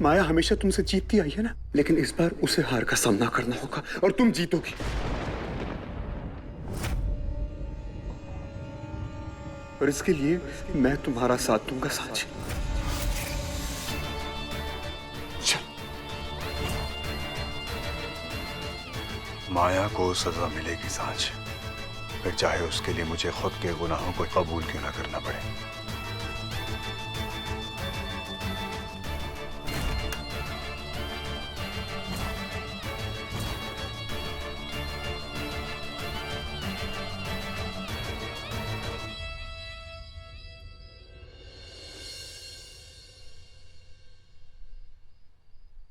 माया हमेशा तुमसे जीतती आई है ना, लेकिन इस बार उसे हार का सामना करना होगा और तुम जीतोगी। और इसके लिए मैं तुम्हारा साथ दूंगा सांची। माया को सजा मिलेगी सांच, फिर चाहे उसके लिए मुझे खुद के गुनाहों को कबूल क्यों ना करना पड़े।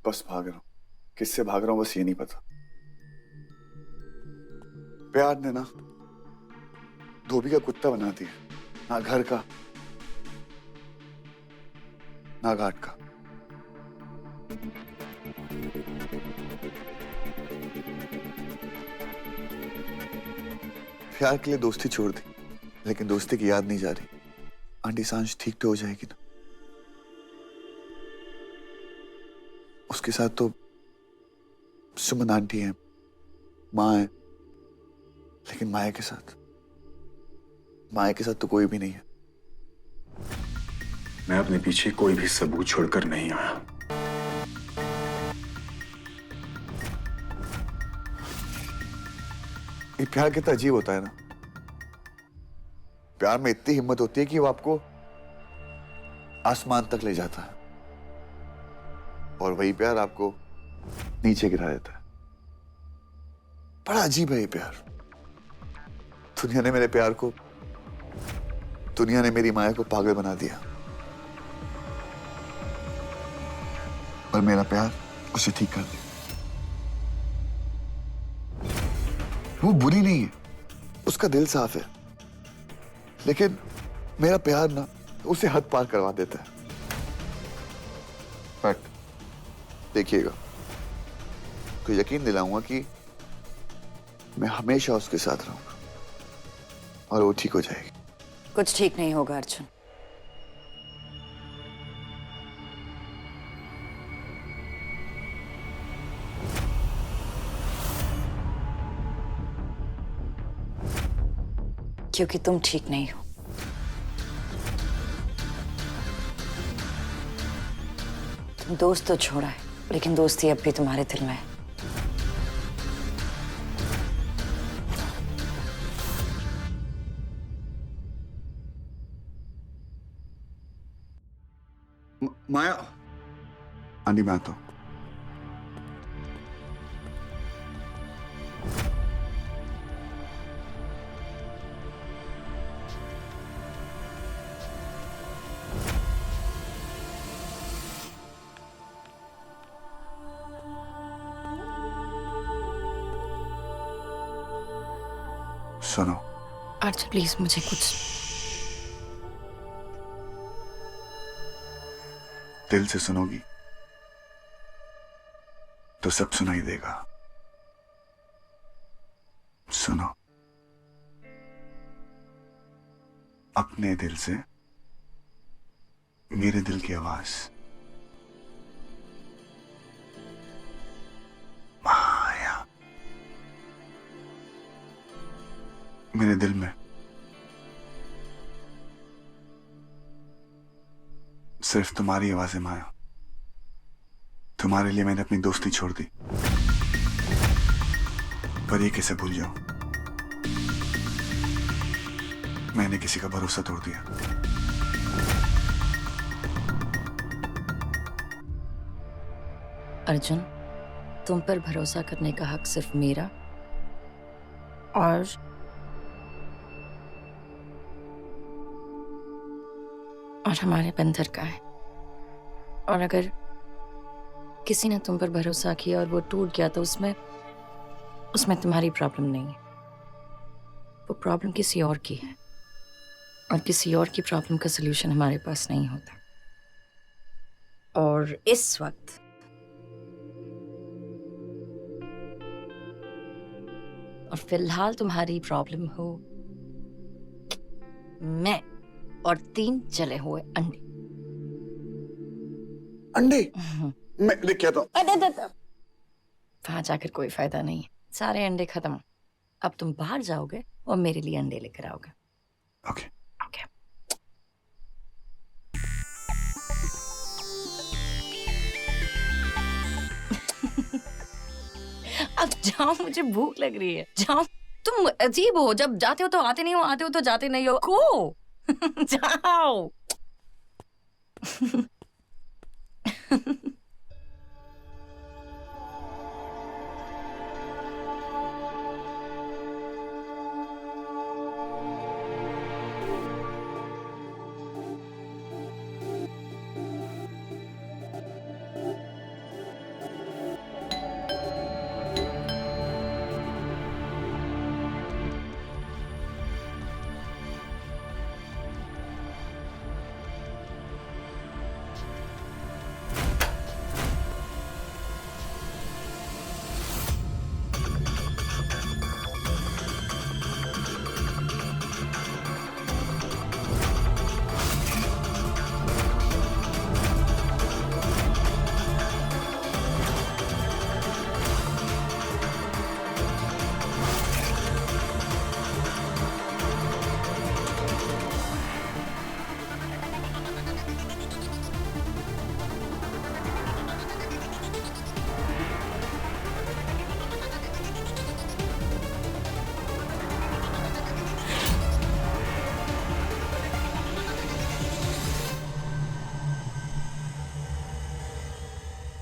बस भाग रहा हूं, किससे भाग रहा हूं बस ये नहीं पता। प्यार ने ना धोबी का कुत्ता बना दिया, ना घर का ना घाट का। प्यार के लिए दोस्ती छोड़ दी, लेकिन दोस्ती की याद नहीं जा रही। आंटी सांझ ठीक तो हो जाएगी ना? उसके साथ तो सुमन आंटी है, माँ है, लेकिन माया के साथ तो कोई भी नहीं है। मैं अपने पीछे कोई भी सबूत छोड़कर नहीं आया। ये प्यार कितना अजीब होता है ना। प्यार में इतनी हिम्मत होती है कि वो आपको आसमान तक ले जाता है, और वही प्यार आपको नीचे गिरा देता है। बड़ा अजीब है ये प्यार। दुनिया ने मेरी माया को पागल बना दिया, और मेरा प्यार उसे ठीक कर दिया। वो बुरी नहीं है, उसका दिल साफ है, लेकिन मेरा प्यार ना उसे हद पार करवा देता है। बट देखिएगा, तो यकीन दिलाऊंगा कि मैं हमेशा उसके साथ रहूंगा और वो ठीक हो जाएगी। कुछ ठीक नहीं होगा अर्जुन। क्योंकि तुम ठीक नहीं हो। तुम दोस्त तो छोड़ा है, लेकिन दोस्ती अब भी तुम्हारे दिल में है। माया, आंटी मैं आता हूं। सुनो अर्जुन प्लीज मुझे कुछ दिल से सुनोगी तो सब सुनाई देगा। सुनो अपने दिल से मेरे दिल की आवाज। माया मेरे दिल में सिर्फ तुम्हारी आवाज है। माया, तुम्हारे लिए मैंने अपनी दोस्ती छोड़ दी, पर ये कैसे भूल जाऊं? मैंने किसी का भरोसा तोड़ दिया। अर्जुन, तुम पर भरोसा करने का हक सिर्फ मेरा और हमारे बंदर का है। और अगर किसी ने तुम पर भरोसा किया और वो टूट गया तो उसमें तुम्हारी प्रॉब्लम नहीं है। वो प्रॉब्लम किसी और की है, और किसी और की प्रॉब्लम का सलूशन हमारे पास नहीं होता। और इस वक्त और फिलहाल तुम्हारी प्रॉब्लम हो मैं और 3 जले हुए अंडे। अंडे मैं लेके आता हूँ। वहां जाकर कोई फायदा नहीं है, सारे अंडे खत्म। अब तुम बाहर जाओगे और मेरे लिए अंडे लेकर आओगे। ओके। ओके। अब जाओ, मुझे भूख लग रही है। जाओ। तुम अजीब हो, जब जाते हो तो आते नहीं हो, आते हो तो जाते नहीं हो। गो। जाओ।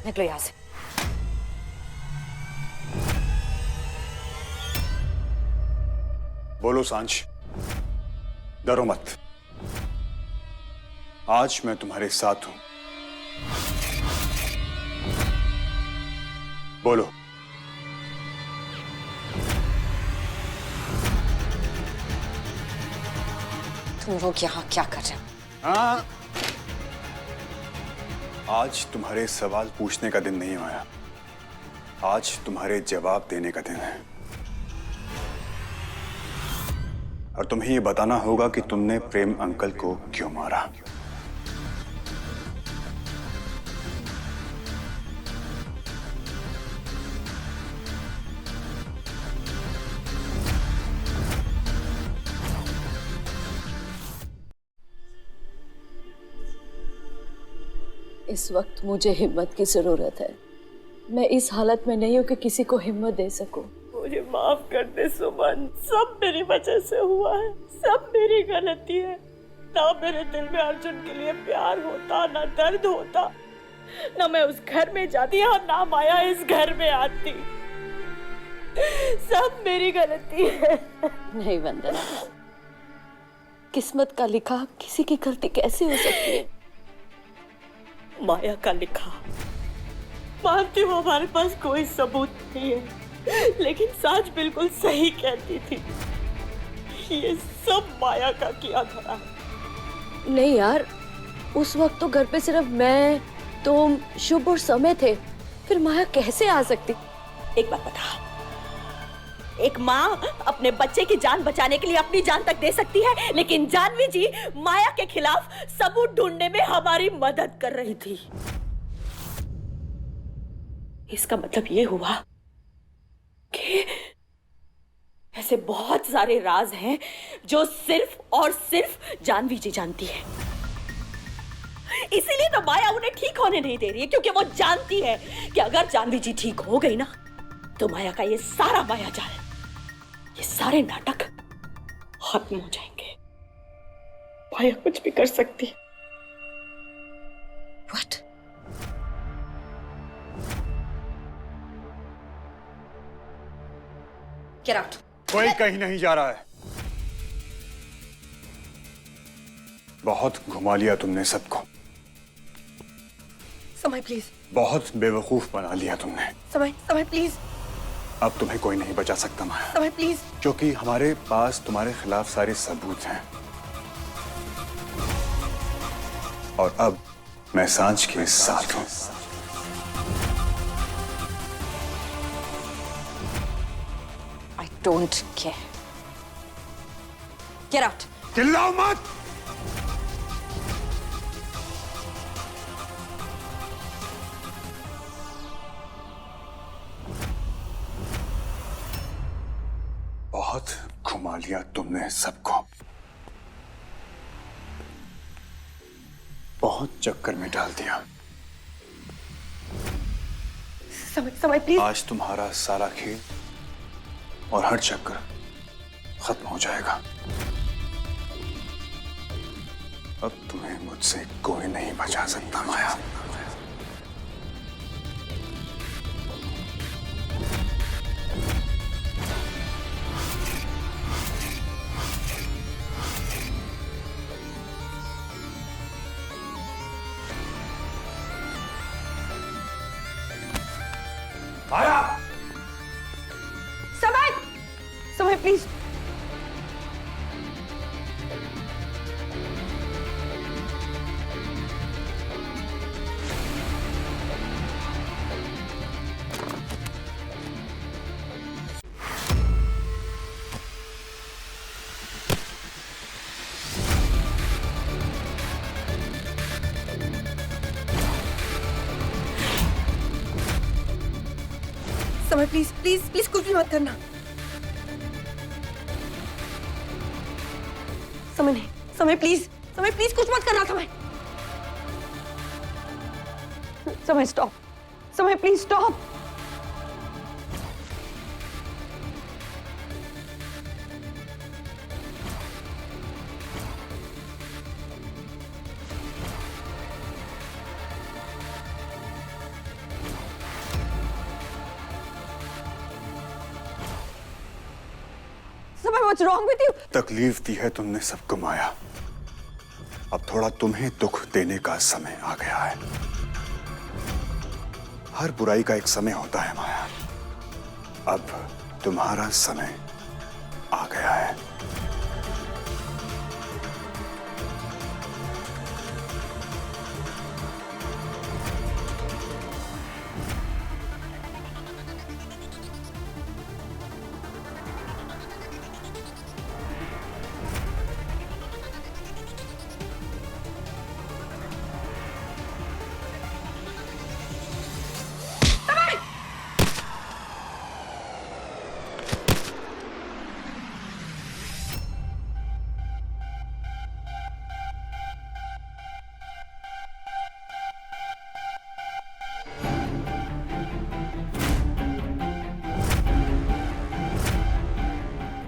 निकलो यहाँ से। बोलो सांझ, डरो मत। आज मैं तुम्हारे साथ हूं। बोलो। तुम लोग यहाँ क्या कर रहे हो? हाँ, आज तुम्हारे सवाल पूछने का दिन नहीं आया, आज तुम्हारे जवाब देने का दिन है। और तुम्हें ये बताना होगा कि तुमने प्रेम अंकल को क्यों मारा। इस वक्त मुझे हिम्मत की जरूरत है। मैं इस हालत में नहीं हूँ कि किसी को हिम्मत दे सकूं। मुझे माफ कर दे सुमन, सब मेरी वजह से हुआ है, सब मेरी गलती है। ना मेरे दिल में अर्जुन के लिए प्यार होता, ना दर्द होता, ना मैं उस घर में जाती और ना माया इस घर में आती। सब मेरी गलती है। नहीं वंदना, किस्मत का लिखा किसी की गलती कैसे हो सकती है? माया का लिखा। मानती हूँ हमारे पास कोई सबूत नहीं है, लेकिन साज बिल्कुल सही कहती थी। ये सब माया का किया धरा है। नहीं यार, उस वक्त तो घर पे सिर्फ मैं, तुम, शुभ और समय थे, फिर माया कैसे आ सकती? एक बात बता, एक माँ अपने बच्चे की जान बचाने के लिए अपनी जान तक दे सकती है, लेकिन जानवी जी माया के खिलाफ सबूत ढूंढने में हमारी मदद कर रही थी। इसका मतलब ये हुआ कि ऐसे बहुत सारे राज हैं जो सिर्फ और सिर्फ जानवी जी जानती है। इसीलिए तो माया उन्हें ठीक होने नहीं दे रही है, क्योंकि वो जानती है कि अगर जानवी जी ठीक हो गई ना, तो माया का ये सारा माया जाल, ये सारे नाटक खत्म हो जाएंगे। माया कुछ भी कर सकती है। What? Get out. कोई कहीं नहीं जा रहा है। बहुत घुमा लिया तुमने सबको, समय प्लीज, बहुत बेवकूफ बना लिया तुमने। समय प्लीज, अब तुम्हें कोई नहीं बचा सकता माया, समय प्लीज। क्योंकि हमारे पास तुम्हारे खिलाफ सारे सबूत हैं। और अब मैं सांझ के साथ हूं। I don't care. Get out. चिल्लाओ मत। बहुत घुमा लिया तुमने सबको, बहुत चक्कर में डाल दिया। समय प्लीज। आज तुम्हारा सारा खेल और हर चक्कर खत्म हो जाएगा। अब तुम्हें मुझसे कोई नहीं बचा सकता माया। माया! समय please. Samay please please please कुछ भी मत करना। समय नहीं, समय प्लीज कुछ मत करना। समय स्टॉप। समय प्लीज स्टॉप। समय what's wrong with you? तकलीफ दी है तुमने सबको माया। अब थोड़ा तुम्हें दुख देने का समय आ गया है। हर बुराई का एक समय होता है माया। अब तुम्हारा समय आ गया है।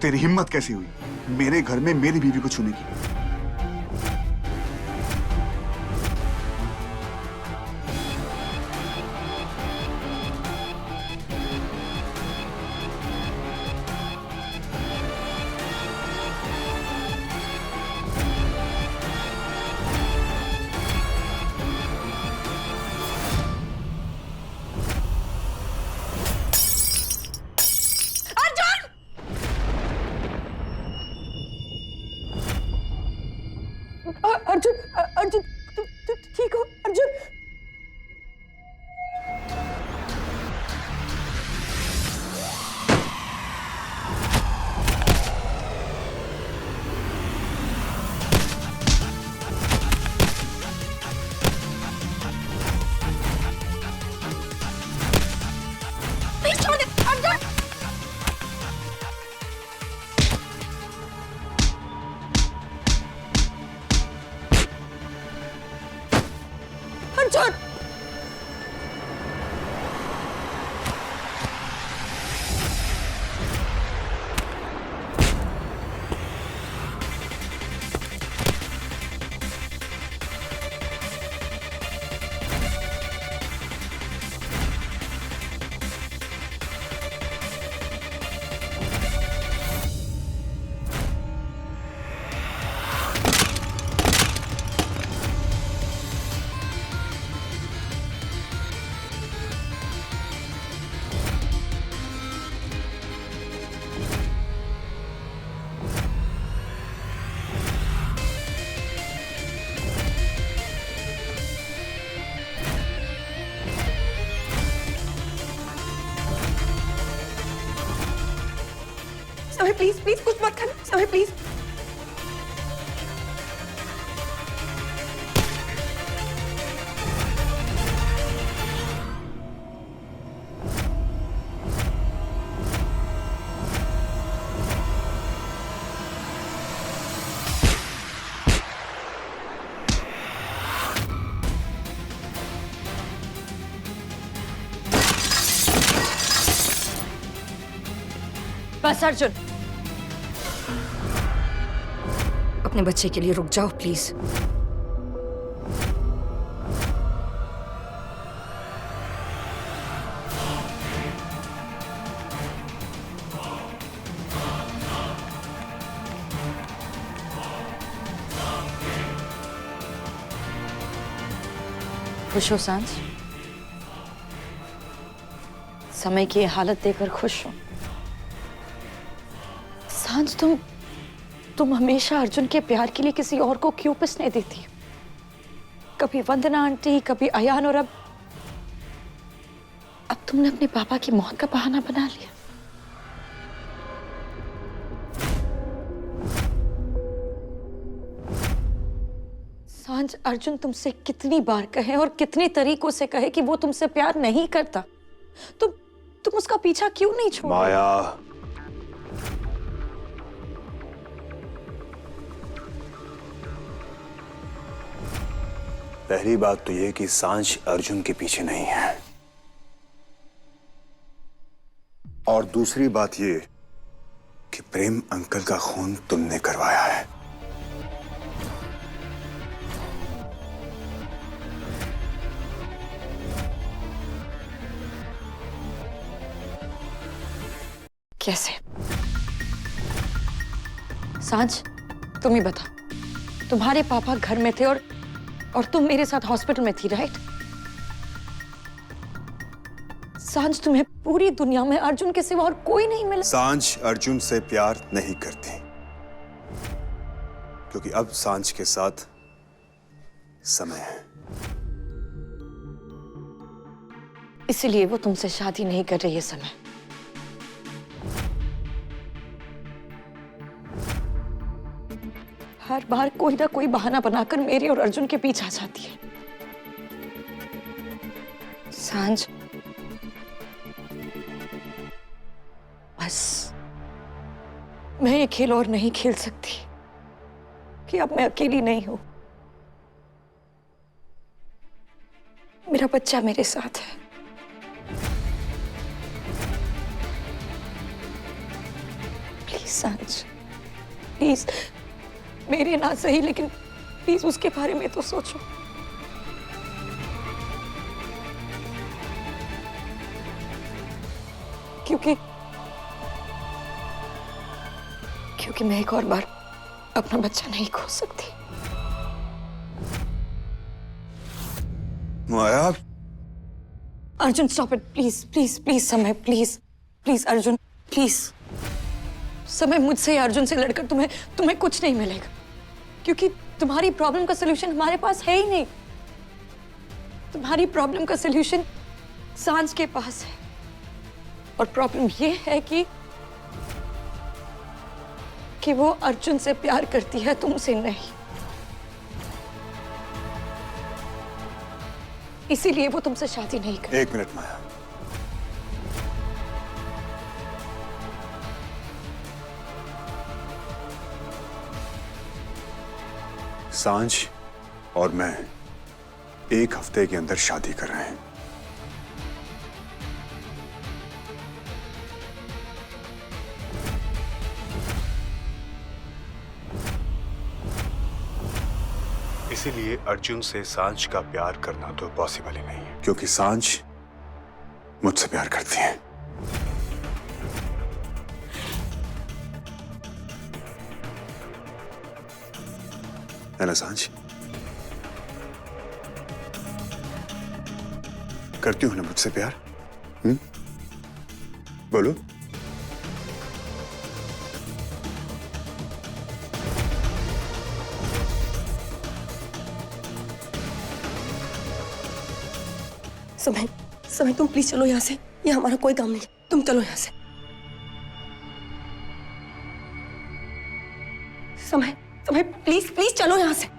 तेरी हिम्मत कैसी हुई मेरे घर में मेरी बीवी को छूने की? अर्जुन, अर्जुन, तुम ठीक हो अर्जुन? प्लीज छोड़ दे अर्जुन। अर्जुन! समय प्लीज प्लीज कुछ मत करना। समय प्लीज। बस अर्जुन, अपने बच्चे के लिए रुक जाओ प्लीज। खुश हो सांझ? समय की ये हालत देखकर खुश हो? सांझ, तुम हमेशा अर्जुन के प्यार के लिए किसी और को क्यों पिसने देती? कभी वंदना आंटी, कभी अयान, और अब तुमने अपने पापा की मौत का बहाना बना लिया। सांझ, अर्जुन तुमसे कितनी बार कहे और कितने तरीकों से कहे कि वो तुमसे प्यार नहीं करता, तुम उसका पीछा क्यों नहीं छोड़? माया, पहली बात तो यह कि सांझ अर्जुन के पीछे नहीं है, और दूसरी बात यह कि प्रेम अंकल का खून तुमने करवाया है। कैसे? सांझ, तुम ही बता। तुम्हारे पापा घर में थे और तुम मेरे साथ हॉस्पिटल में थी, राइट? सांझ, तुम्हें पूरी दुनिया में अर्जुन के सिवा और कोई नहीं मिला। सांझ अर्जुन से प्यार नहीं करती, क्योंकि अब सांझ के साथ समय है। इसीलिए वो तुमसे शादी नहीं कर रही है समय। हर बार कोई ना कोई बहाना बनाकर मेरे और अर्जुन के पीछे आ जाती है। सांझ, बस मैं ये खेल और नहीं खेल सकती कि अब मैं अकेली नहीं हूं। मेरा बच्चा मेरे साथ है। प्लीज सांझ, प्लीज, मेरे ना सही लेकिन प्लीज उसके बारे में तो सोचो। क्योंकि मैं एक और बार अपना बच्चा नहीं खो सकती। Maya, Arjun stop it, please please please Samay, please please Arjun, please Samay, मुझसे या अर्जुन से लड़कर तुम्हें कुछ नहीं मिलेगा, क्योंकि तुम्हारी प्रॉब्लम का सलूशन हमारे पास है ही नहीं। तुम्हारी प्रॉब्लम का सलूशन सांझ के पास है, और प्रॉब्लम ये है कि वो अर्जुन से प्यार करती है, तुमसे नहीं। इसीलिए वो तुमसे शादी नहीं कर। एक मिनट माया, सांझ और मैं एक हफ्ते के अंदर शादी कर रहे हैं। इसीलिए अर्जुन से सांझ का प्यार करना तो पॉसिबल ही नहीं है, क्योंकि सांझ मुझसे प्यार करती है। है ना सांझ? करती हो ना मुझसे प्यार? बोलो। समय, तुम प्लीज चलो यहाँ से। ये हमारा कोई काम नहीं, तुम चलो यहाँ से। समय, प्लीज प्लीज चलो यहाँ से।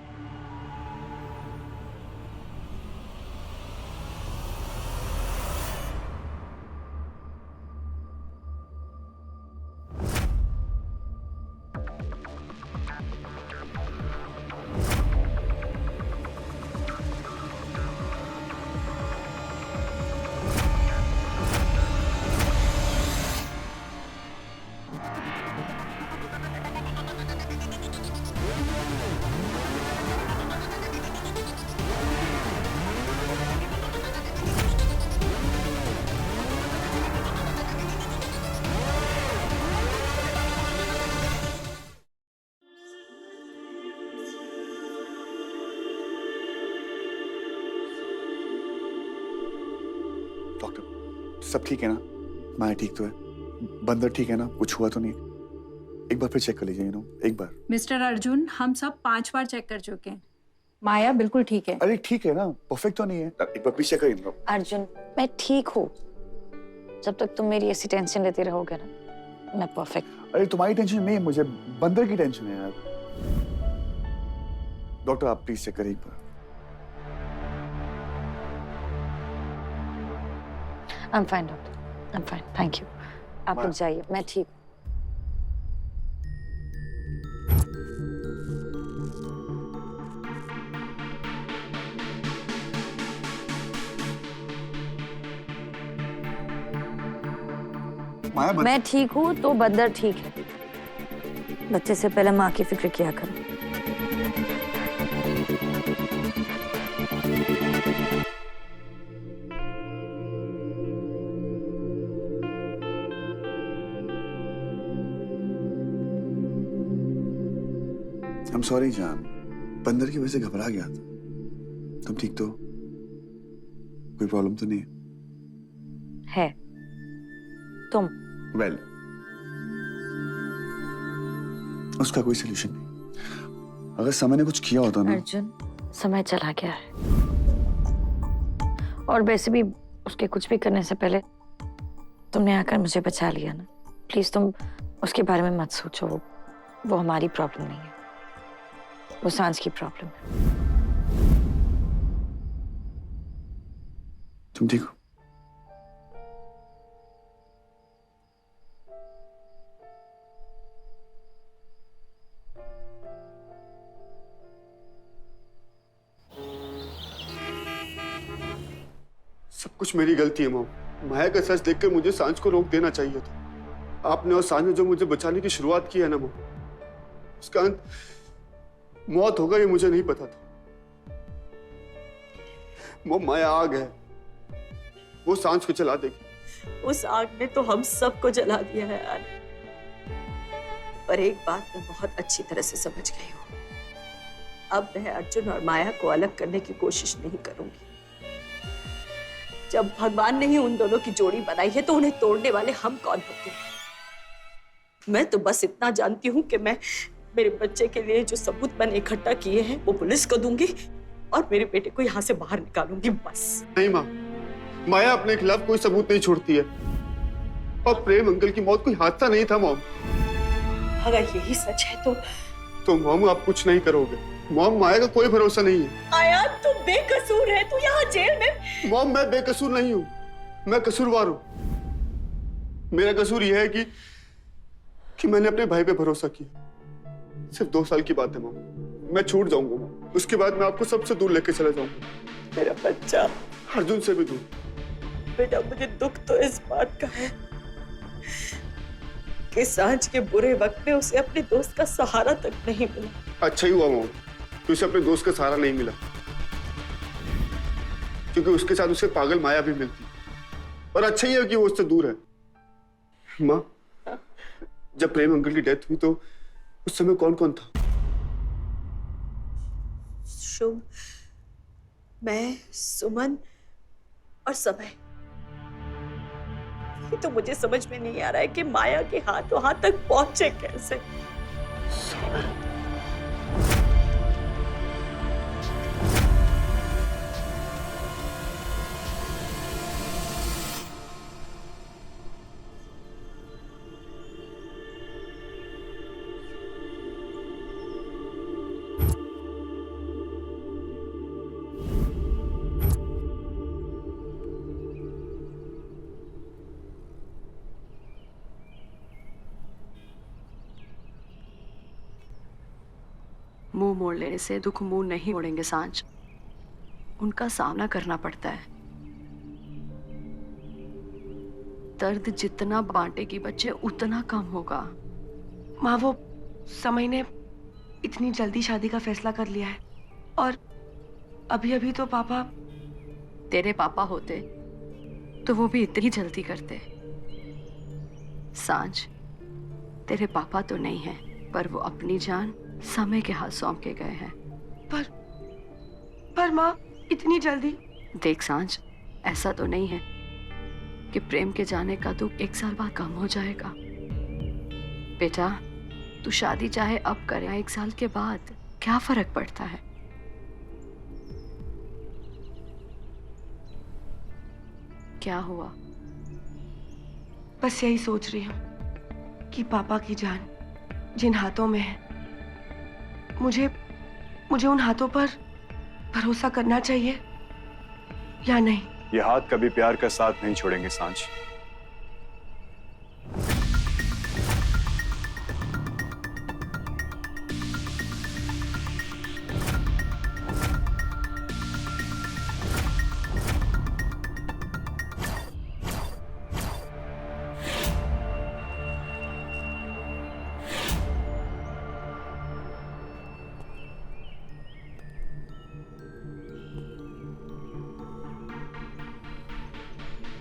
डॉक्टर सब ठीक है ना? माया ठीक तो है? बंदर ठीक है ना? कुछ हुआ तो नहीं? एक बार फिर चेक कर लीजिए एक बार। मिस्टर अर्जुन, हम सब 5 बार चेक कर चुके हैं। माया बिल्कुल ठीक है। अरे ठीक है ना, परफेक्ट तो नहीं है? एक बार फिर चेक करिए। अर्जुन, मैं ठीक हूँ। जब तक तुम मेरी ऐसी टेंशन लेते रहोगे ना, मैं परफेक्ट। अरे तुम्हारी टेंशन नहीं है, मुझे बंदर की टेंशन है यार। डॉक्टर आप प्लीज चेक करिए एक बार। I am fine doctor, I am fine, thank you. आप लोग जाइए, मैं ठीक हूँ। माया मैं ठीक हूँ तो बंदर ठीक है। बच्चे से पहले माँ की फिक्र किया करो। I'm sorry जान, बंदर की वजह से घबरा गया था। तुम ठीक तो? कोई प्रॉब्लम तो नहीं है? तुम? वेल उसका कोई सोल्यूशन नहीं। अगर समय ने कुछ किया होता ना। अर्जुन, समय चला गया है और वैसे भी उसके कुछ भी करने से पहले तुमने आकर मुझे बचा लिया ना। प्लीज तुम उसके बारे में मत सोचो। वो हमारी प्रॉब्लम नहीं है, वो सांझ की प्रॉब्लम है। तुम ठीक हो? सब कुछ मेरी गलती है मॉम। माया का सच देखकर मुझे सांझ को रोक देना चाहिए था। आपने और सांझ ने जो मुझे बचाने की शुरुआत की है ना मॉम, उसका अंत मौत होगा ये मुझे नहीं पता था। मॉम माया आग है, वो सांझ को जला देगी। उस आग ने तो हम सबको जला दिया है यार। पर एक बात मैं बहुत अच्छी तरह से समझ गई हूँ। अब मैं अर्जुन और माया को अलग करने की कोशिश नहीं करूंगी। जब भगवान ने ही उन दोनों की जोड़ी बनाई है तो उन्हें तोड़ने वाले हम कौन होते हैं? मैं तो बस इतना जानती हूँ कि मैं मेरे बच्चे के लिए जो सबूत मैंने इकट्ठा किए हैं वो पुलिस को दूंगी और मेरे बेटे को यहाँ से बाहर निकालूंगी, बस। नहीं माँ, माया अपने खिलाफ कोई सबूत नहीं छोड़ती है और प्रेम अंकल की मौत कोई हादसा नहीं था मॉम। अगर यही सच है तो मॉम आप कुछ नहीं करोगे। मॉम माया का कोई भरोसा नहीं है। आया तू बेकसूर है, तू यहाँ जेल में। मॉम मैं बेकसूर नहीं हूँ, मैं कसूरवार हूँ। मेरा कसूर यह है कि मैंने अपने भाई पे भरोसा किया। सिर्फ 2 साल की बात है मॉम, मैं छूट जाऊंगा मॉम। उसके बाद मैं आपको सबसे दूर लेके चला जाऊंगा। मेरा बच्चा अर्जुन से भी दूर। बेटा, मुझे दुख तो इस बात का है कि सांझ के बुरे वक्त में उसे अपने दोस्त का सहारा तक नहीं मिला। अच्छा ही हुआ मॉम कि उसे अपने दोस्त का सहारा नहीं मिला, क्योंकि उसके साथ उसे पागल माया भी मिलती। और अच्छा ही है कि वो उससे दूर है। माँ, जब प्रेम अंकल की डेथ हुई तो उस समय कौन कौन था? शुभ, मैं, सुमन और समय। ये तो मुझे समझ में नहीं आ रहा है कि माया के हाथ वहां तक पहुंचे कैसे। मुंह मोड़ लेने से दुख मुंह नहीं मोड़ेंगे सांझ, उनका सामना करना पड़ता है। दर्द जितना बांटेगी बच्चे उतना कम होगा। माँ, वो समय ने इतनी जल्दी शादी का फैसला कर लिया है और अभी अभी तो पापा। तेरे पापा होते तो वो भी इतनी जल्दी करते। सांझ, तेरे पापा तो नहीं है, पर वो अपनी जान समय के हाथ सौंप के गए हैं। पर माँ, इतनी जल्दी? देख सांझ, ऐसा तो नहीं है कि प्रेम के जाने का दुख 1 साल बाद कम हो जाएगा। बेटा, तू शादी चाहे अब करे या 1 साल के बाद, क्या फर्क पड़ता है? क्या हुआ? बस यही सोच रही हूँ कि पापा की जान जिन हाथों में है, मुझे उन हाथों पर भरोसा करना चाहिए या नहीं। ये हाथ कभी प्यार का साथ नहीं छोड़ेंगे सांझ।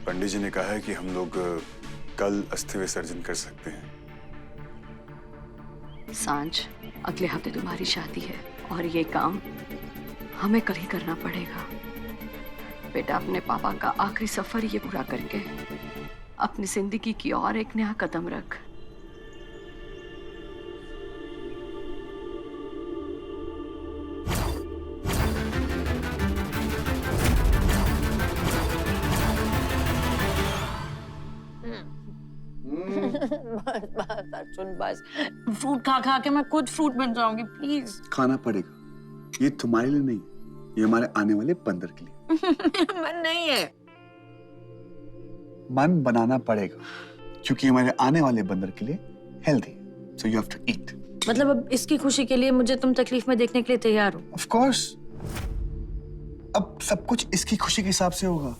पंडित जी ने कहा है कि हम लोग कल अस्थि विसर्जन कर सकते हैं। सांझ, अगले हफ्ते तुम्हारी शादी है और ये काम हमें कल ही करना पड़ेगा। बेटा, अपने पापा का आखिरी सफर ये पूरा करके अपनी जिंदगी की और एक नया कदम रख। बस बस अर्जुन, बस। फ्रूट खा खा के मैं खुद फ्रूट बन जाऊंगी, प्लीज। खाना पड़ेगा। ये तुम्हारे लिए नहीं, ये हमारे आने वाले बंदर के लिए। मन नहीं है। मन बनाना पड़ेगा क्योंकि हमारे आने वाले बंदर के लिए healthy, so you have to eat. मतलब अब इसकी खुशी के लिए मुझे तुम तकलीफ में देखने के लिए तैयार हो? Of course. अब सब कुछ इसकी खुशी के हिसाब से होगा।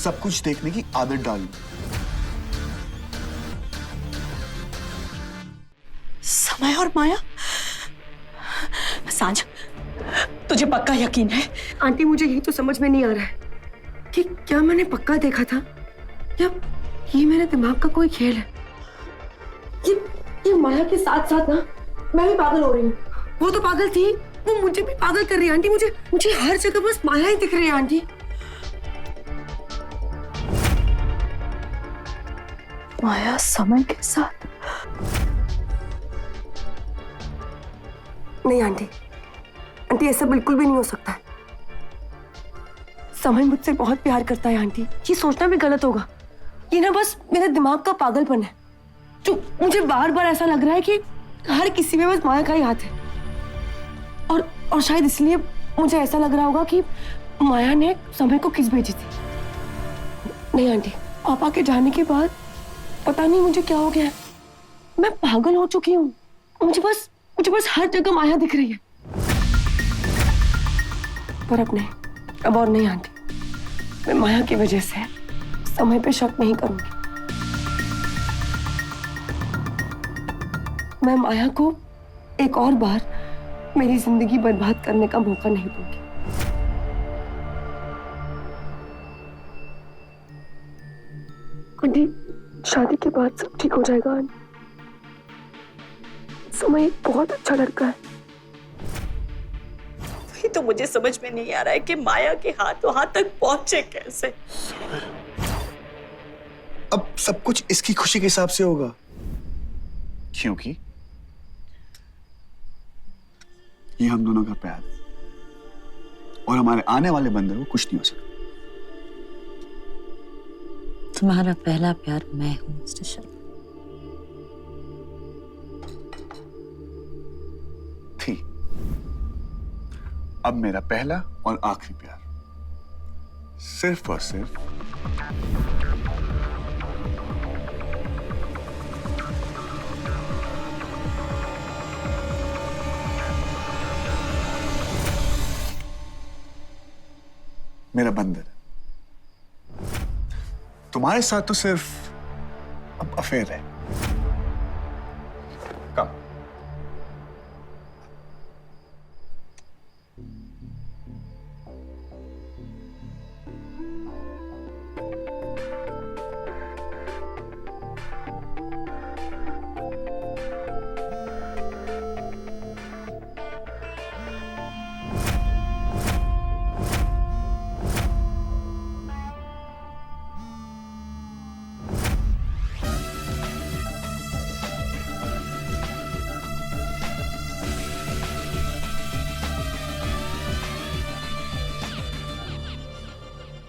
सब कुछ देखने की आदत डालू। समय और माया। सांझ, तुझे पक्का यकीन है? आंटी, मुझे यही तो समझ में नहीं आ रहा है कि क्या मैंने पक्का देखा था या ये मेरे दिमाग का कोई खेल है। ये माया के साथ साथ ना मैं भी पागल हो रही हूँ। वो तो पागल थी, वो मुझे भी पागल कर रही है आंटी। मुझे हर जगह बस माया ही दिख रही है आंटी। माया समय के साथ? नहीं आंटी, आंटी ऐसा बिल्कुल भी नहीं हो सकता है। समय मुझसे बहुत प्यार करता है आंटी, ये सोचना भी गलत होगा। ये ना बस मेरे दिमाग का पागलपन है, जो मुझे बार बार ऐसा लग रहा है कि हर किसी में बस माया का ही हाथ है। और शायद इसलिए मुझे ऐसा लग रहा होगा कि माया ने समय को किस भेजी थी। नहीं आंटी, पापा के जाने के बाद पता नहीं मुझे क्या हो गया है, मैं पागल हो चुकी हूँ। मुझे बस हर जगह माया दिख रही है। पर अब और नहीं आंटी, मैं माया की वजह से समय पे शक नहीं करूंगी। मैं माया को एक और बार मेरी जिंदगी बर्बाद करने का मौका नहीं दूंगी। आंटी, शादी के बाद सब ठीक हो जाएगा। समय बहुत अच्छा लड़का है। वही तो मुझे समझ में नहीं आ रहा है कि माया के हाथ वहां तक पहुंचे कैसे। अब सब कुछ इसकी खुशी के हिसाब से होगा, क्योंकि ये हम दोनों का प्यार और हमारे आने वाले बंदर को कुछ नहीं हो सकता। तुम्हारा पहला प्यार मैं हूं मिस्टर शर्मा। थी, अब मेरा पहला और आखिरी प्यार सिर्फ और सिर्फ मेरा बंदर। तुम्हारे साथ तो सिर्फ अब अफेयर है। कम।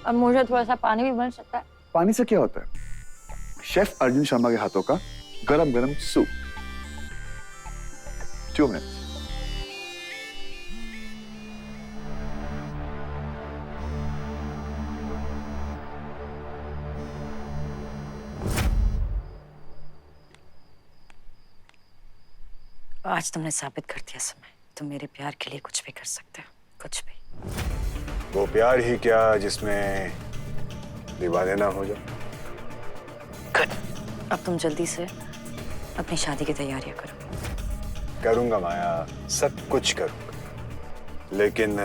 और मुझे थोड़ा सा पानी भी बन सकता है? पानी से क्या होता है? शेफ अर्जुन शर्मा के हाथों का गरम गरम सूप। 2 मिनट। आज तुमने साबित कर दिया समय, तुम मेरे प्यार के लिए कुछ भी कर सकते हो, कुछ भी। वो प्यार ही क्या जिसमें दीवाने ना हो जाओ। गुड। अब तुम जल्दी से अपनी शादी की तैयारियां करो। करूंगा माया, सब कुछ करूंगा, लेकिन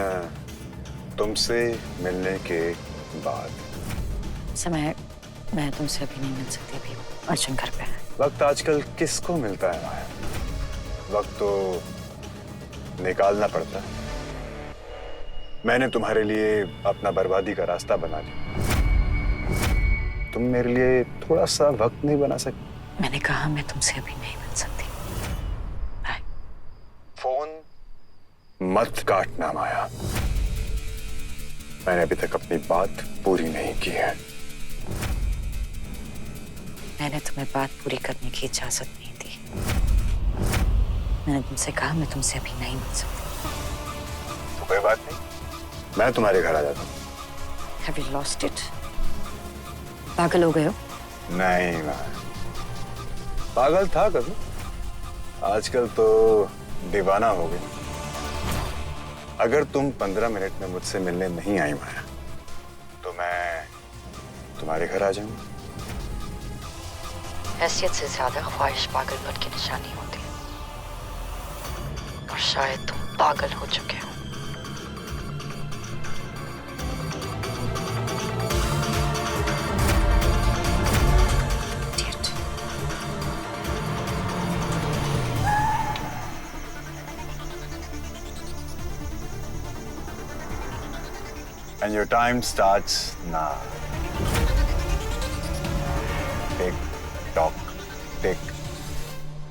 तुमसे मिलने के बाद। समय, मैं तुमसे अभी नहीं मिल सकती, अभी अर्जुन घर पे है। वक्त आजकल किसको मिलता है माया? वक्त तो निकालना पड़ता है। मैंने तुम्हारे लिए अपना बर्बादी का रास्ता बना लिया। तुम मेरे लिए थोड़ा सा वक्त नहीं बना सकती? मैंने कहा मैं तुमसे अभी नहीं मिल सकती। बाय। फोन मत काटना माया, मैंने अभी तक अपनी बात पूरी नहीं की है। मैंने तुम्हें बात पूरी करने की इजाजत नहीं दी। मैंने तुमसे कहा मैं तुमसे अभी नहीं मिल सकती। तो कोई बात नहीं, मैं तुम्हारे घर आ जाता हूँ। Have you lost it? पागल हो गए हो? नहीं माया, पागल था कभी, आजकल तो दीवाना हो गई। अगर तुम 15 मिनट में मुझसे मिलने नहीं आई माया, तो मैं तुम्हारे घर आ जाऊंगा। हैसियत से ज्यादा ख्वाहिश पागलपन की निशानी होती है, और शायद तुम पागल हो चुके हो। Idiot. And your time starts now. Tick tock, tick.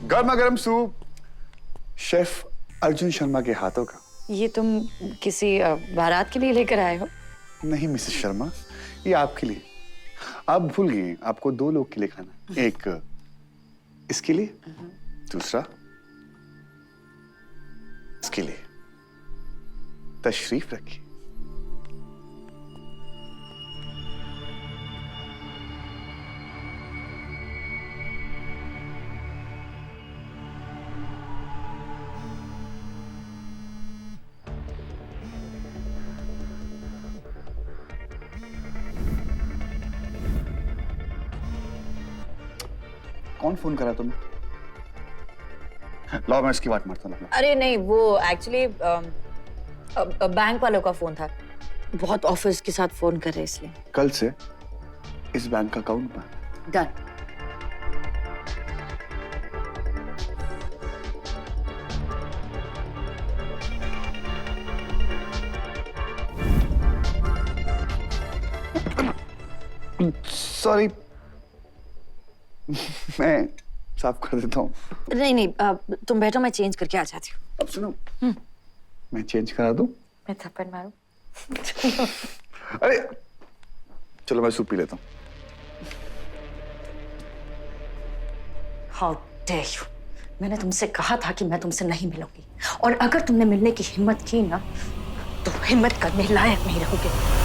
गर्मा गर्म सूप शेफ अर्जुन शर्मा के हाथों का। ये तुम किसी बारात के लिए लेकर आए हो? नहीं मिसेस शर्मा, ये आपके लिए। आप भूल गए, आपको 2 लोग के लिए खाना। एक इसके लिए, दूसरा इसके लिए। तशरीफ रखिए। कौन फोन करा तुम्हें? लाओ मैं इसकी बात मारता हूँ। अरे नहीं, वो एक्चुअली बैंक वालों का फोन था। बहुत ऑफिस के साथ फोन कर रहे इसलिए। कल से इस बैंक का अकाउंट बंद। डन। सॉरी, मैं साफ कर देता हूँ। नहीं नहीं, तुम बैठो, मैं चेंज करके आ जाती हूँ। अब सुनो, मैं चेंज करा दूँ? मैं थप्पड़ मारूं? अरे चलो मैं सूप पी लेता हूँ। How dare you! मैंने तुमसे कहा था कि मैं तुमसे नहीं मिलूंगी, और अगर तुमने मिलने की हिम्मत की ना, तो हिम्मत करने लायक नहीं रहोगे।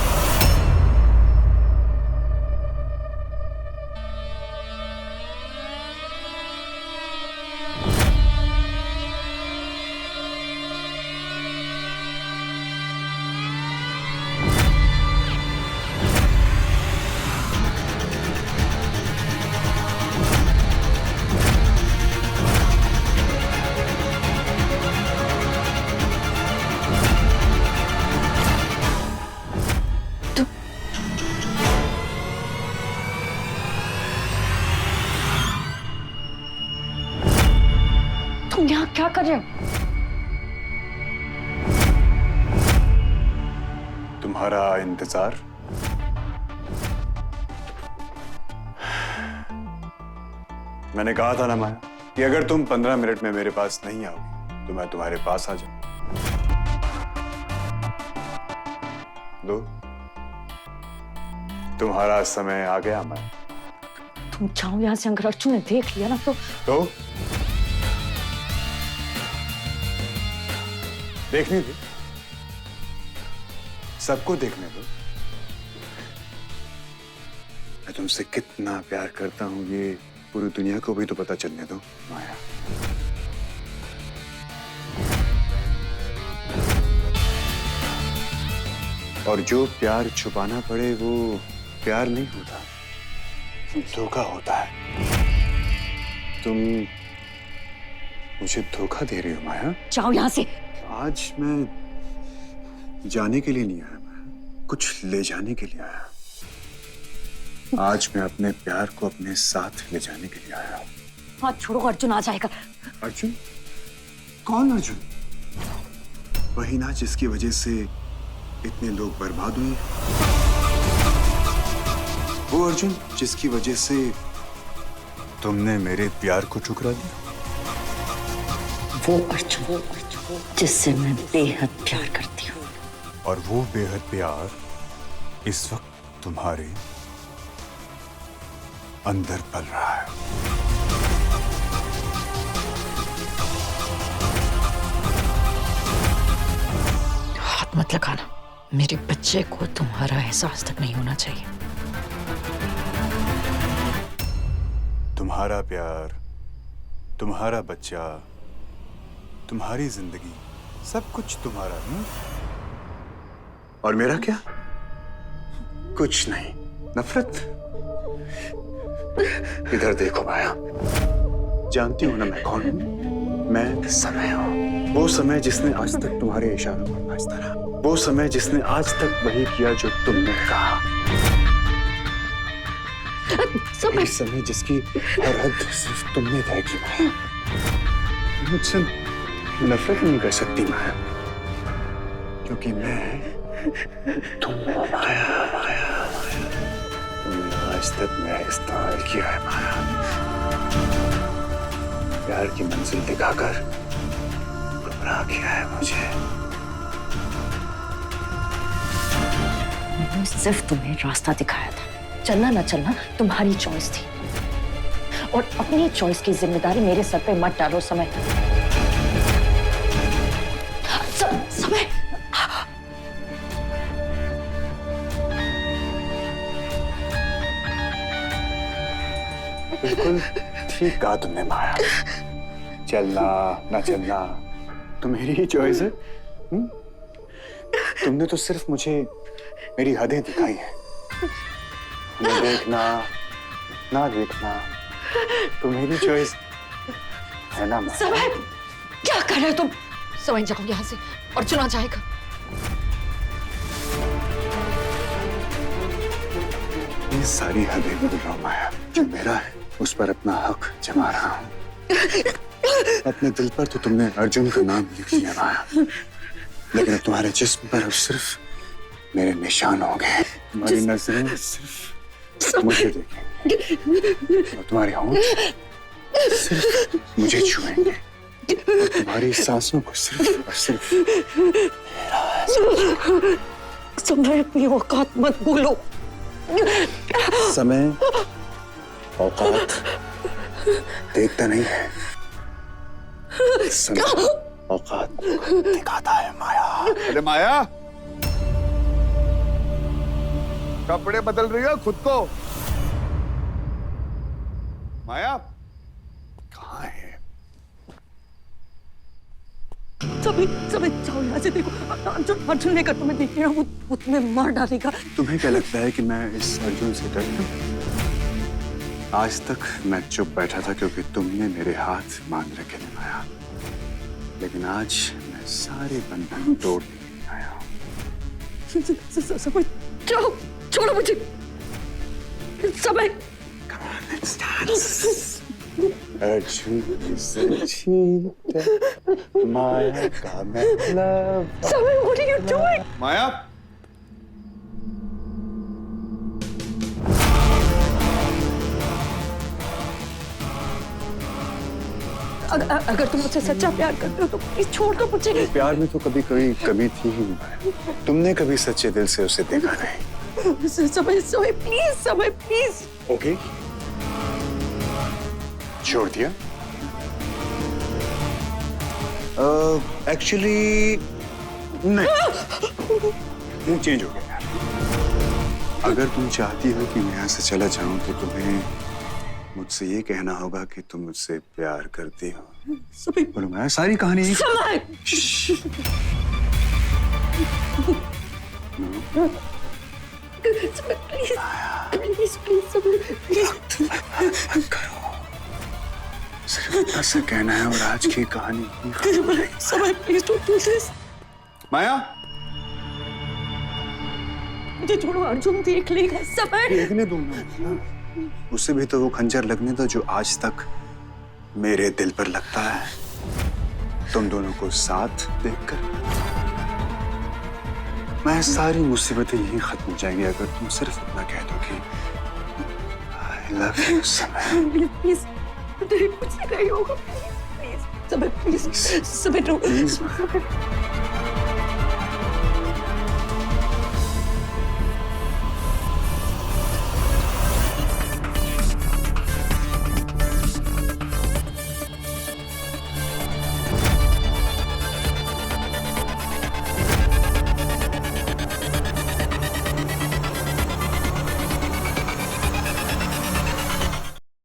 तुम यहाँ क्या कर रहे हो? तुम्हारा इंतजार। मैंने कहा था ना माया कि अगर तुम 15 मिनट में मेरे पास नहीं आओगी तो मैं तुम्हारे पास आ जाऊं। दो तुम्हारा समय आ गया मैं। तुम जाओ यहाँ से, अगर अर्जुन ने देख लिया ना तो देखने दो, सबको देखने दो। मैं तुमसे कितना प्यार करता हूं ये पूरी दुनिया को भी तो पता चलने दो माया। और जो प्यार छुपाना पड़े वो प्यार नहीं होता, धोखा होता है। तुम मुझे धोखा दे रही हो माया। जाओ यहाँ से। आज मैं जाने के लिए नहीं आया, मैं कुछ ले जाने के लिए आया। आज मैं अपने प्यार को अपने साथ ले जाने के लिए आया। हाथ छोड़ो, अर्जुन आ जाएगा। अर्जुन? कौन अर्जुन? वही ना जिसकी वजह से इतने लोग बर्बाद हुए। वो अर्जुन जिसकी वजह से तुमने मेरे प्यार को ठुकरा दिया। वो अर्जुन जिससे मैं बेहद प्यार करती हूँ। और वो बेहद प्यार इस वक्त तुम्हारे अंदर पल रहा है। हाथ मत लगाना, मेरे बच्चे को तुम्हारा एहसास तक नहीं होना चाहिए। तुम्हारा प्यार, तुम्हारा बच्चा, तुम्हारी जिंदगी, सब कुछ तुम्हारा है। और मेरा क्या? कुछ नहीं, नफरत। इधर देखो माया, जानती हो ना मैं कौन हूं? मैं समय हूं। वो समय जिसने आज तक तुम्हारे इशारों पर नाचता रहा। वो समय जिसने आज तक वही किया जो तुमने कहा। वही समय जिसकी हर हद सिर्फ तुमने तय की माया। मुझसे नफरत नहीं कर सकती माया, क्योंकि मैं तुम हो माया। तुमने आज तक मेरा इस्तेमाल किया है माया, प्यार की मंजिल दिखाकर गुमराह किया है मुझे। मैंने सिर्फ तुम्हें रास्ता दिखाया था, चलना ना चलना तुम्हारी चॉइस थी। और अपनी चॉइस की जिम्मेदारी मेरे सर पे मत डालो समय। समय बिल्कुल ठीक कहा तुमने माया। चलना ना चलना तुम्हारी ही चॉइस है। तुमने तो सिर्फ मुझे मेरी हदें दिखाई हैं। मुझे देखना ना देखना तो मेरी चॉइस है ना माया। समय क्या कर रहे हो तुम? समय जाओ यहाँ से, अर्जुन आ जाएगा। ये सारी हदें भूल रहा हूं माया। जो मेरा है उस पर अपना हक जमा रहा हूं। अपने दिल पर तो तुमने अर्जुन का नाम लिख लिया माया, लेकिन अब तुम्हारे जिस्म पर अब सिर्फ मेरे निशान होंगे। तुम्हारी नजरें सिर्फ मुझे देखेंगी और तुम्हारी होंठ सिर्फ मुझे छुएंगे और तुम्हारी सांसों को सिर्फ और सिर्फ समय अपनी औकात मत भूलो। समय औकात देखता नहीं है, समय औकात दिखाता है माया। अरे माया, कपड़े बदल रही हो खुद को? माया कहाँ है? समय जाओ यहाँ से। देखो अर्जुन ने कर तुम्हें देख लिया, वो तुम्हें मार डालेगा। तुम्हें क्या लगता है कि मैं इस अर्जुन से डरता हूँ? आज तक मैं चुप बैठा था क्योंकि तुमने मेरे हाथ बांध रखे थे माया, लेकिन आज मैं सारे बंधन तोड़ के आया हूँ। समय जाओ, छोड़ो मुझे। समय Come on, let's dance. Arjun से छीनता माया का मतलब। समय, what are you doing? माया, अगर तुम मुझसे सच्चा प्यार करते हो तो प्लीज छोड़ दो मुझे। प्यार में तो कभी कोई कमी थी ही नहीं माया। तुमने कभी सच्चे दिल से उसे देखा नहीं। समय समय प्लीज, समय प्लीज। ओके, छोड़ दिया। एक्चुअली नहीं, मूड चेंज हो गया। अगर तुम चाहती हो कि मैं यहाँ से चला जाऊं तो तुम्हें मुझसे ये कहना होगा कि तुम मुझसे प्यार करती हो। समय बोलो, मैं सारी कहानी ही समय please please please Samay please करो। सिर्फ इतना सा कहना है और आज की कहानी समय प्लीज डोंट डू दिस। माया, मुझे छोड़ो, अर्जुन देख लेगा। समय देखने दो ना, उससे भी तो वो खंजर लगने दो जो आज तक मेरे दिल पर लगता है। तुम दोनों को साथ देखकर मैं सारी मुसीबतें यहीं खत्म हो जाएंगी अगर तुम सिर्फ इतना कह दो कि आई लव यू समय। प्लीज कुछ नहीं होगा। प्लीज समय प्लीज समय